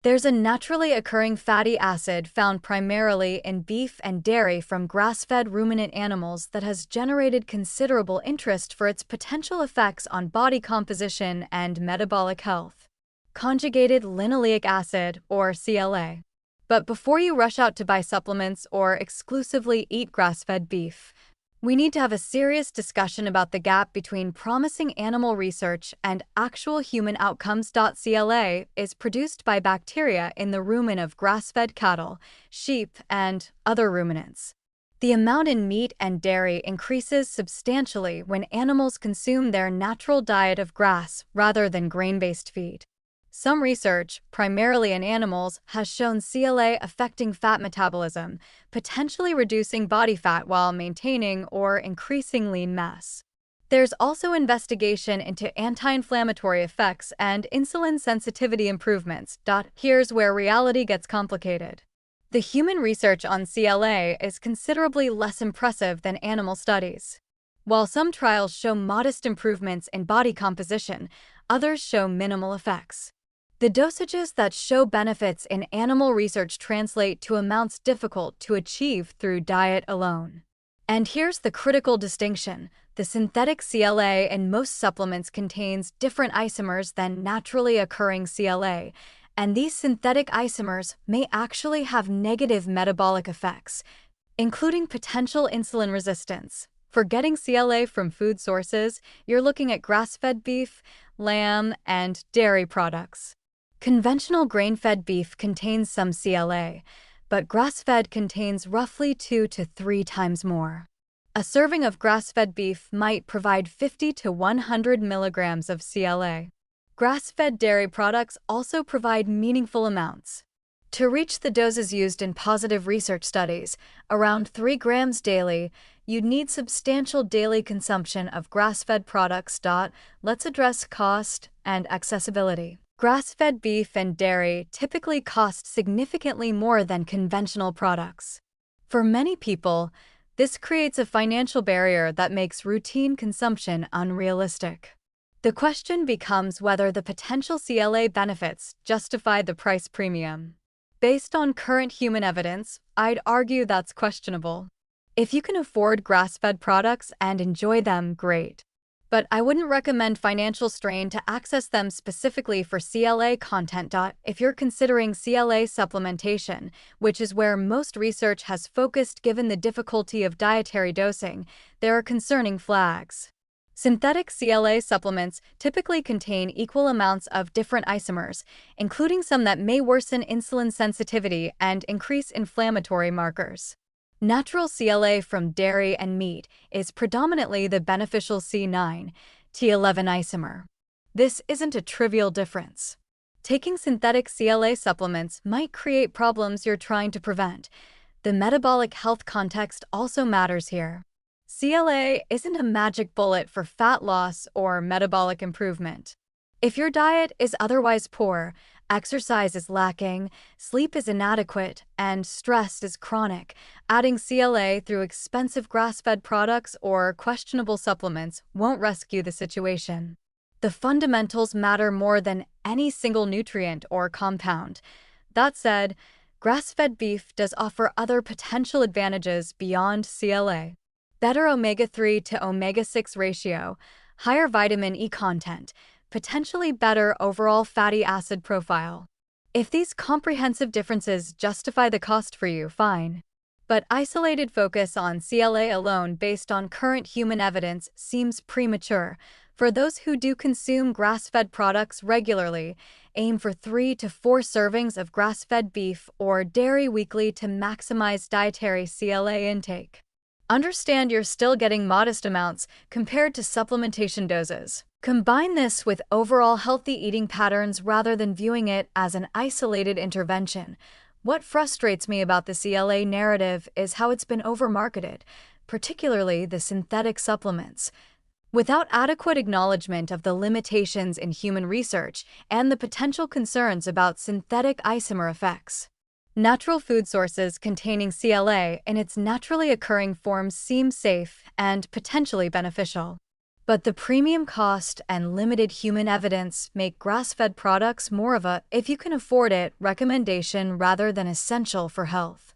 There's a naturally occurring fatty acid found primarily in beef and dairy from grass-fed ruminant animals that has generated considerable interest for its potential effects on body composition and metabolic health. Conjugated linoleic acid, or CLA. But before you rush out to buy supplements or exclusively eat grass-fed beef, we need to have a serious discussion about the gap between promising animal research and actual human outcomes. CLA is produced by bacteria in the rumen of grass-fed cattle, sheep, and other ruminants. The amount in meat and dairy increases substantially when animals consume their natural diet of grass rather than grain-based feed. Some research, primarily in animals, has shown CLA affecting fat metabolism, potentially reducing body fat while maintaining or increasing lean mass. There's also investigation into anti-inflammatory effects and insulin sensitivity improvements. Here's where reality gets complicated. The human research on CLA is considerably less impressive than animal studies. While some trials show modest improvements in body composition, others show minimal effects. The dosages that show benefits in animal research translate to amounts difficult to achieve through diet alone. And here's the critical distinction. The synthetic CLA in most supplements contains different isomers than naturally occurring CLA, and these synthetic isomers may actually have negative metabolic effects, including potential insulin resistance. For getting CLA from food sources, you're looking at grass-fed beef, lamb, and dairy products. Conventional grain-fed beef contains some CLA, but grass-fed contains roughly 2 to 3 times more. A serving of grass-fed beef might provide 50 to 100 milligrams of CLA. Grass-fed dairy products also provide meaningful amounts. To reach the doses used in positive research studies, around 3 grams daily, you'd need substantial daily consumption of grass-fed products. Let's address cost and accessibility. Grass-fed beef and dairy typically cost significantly more than conventional products. For many people, this creates a financial barrier that makes routine consumption unrealistic. The question becomes whether the potential CLA benefits justify the price premium. Based on current human evidence, I'd argue that's questionable. If you can afford grass-fed products and enjoy them, great. But I wouldn't recommend financial strain to access them specifically for CLA content. If you're considering CLA supplementation, which is where most research has focused given the difficulty of dietary dosing, there are concerning flags. Synthetic CLA supplements typically contain equal amounts of different isomers, including some that may worsen insulin sensitivity and increase inflammatory markers. Natural CLA from dairy and meat is predominantly the beneficial C9, T11 isomer. This isn't a trivial difference. Taking synthetic CLA supplements might create problems you're trying to prevent. The metabolic health context also matters here. CLA isn't a magic bullet for fat loss or metabolic improvement. If your diet is otherwise poor, exercise is lacking, sleep is inadequate, and stress is chronic, adding CLA through expensive grass-fed products or questionable supplements won't rescue the situation. The fundamentals matter more than any single nutrient or compound. That said, grass-fed beef does offer other potential advantages beyond CLA. Better omega-3 to omega-6 ratio, higher vitamin E content, potentially better overall fatty acid profile. If these comprehensive differences justify the cost for you, fine. But isolated focus on CLA alone based on current human evidence seems premature. For those who do consume grass-fed products regularly, aim for 3 to 4 servings of grass-fed beef or dairy weekly to maximize dietary CLA intake. Understand you're still getting modest amounts compared to supplementation doses. Combine this with overall healthy eating patterns rather than viewing it as an isolated intervention. What frustrates me about the CLA narrative is how it's been overmarketed, particularly the synthetic supplements. Without adequate acknowledgement of the limitations in human research and the potential concerns about synthetic isomer effects. Natural food sources containing CLA in its naturally occurring forms seem safe and potentially beneficial. But the premium cost and limited human evidence make grass-fed products more of a if you can afford it recommendation rather than essential for health.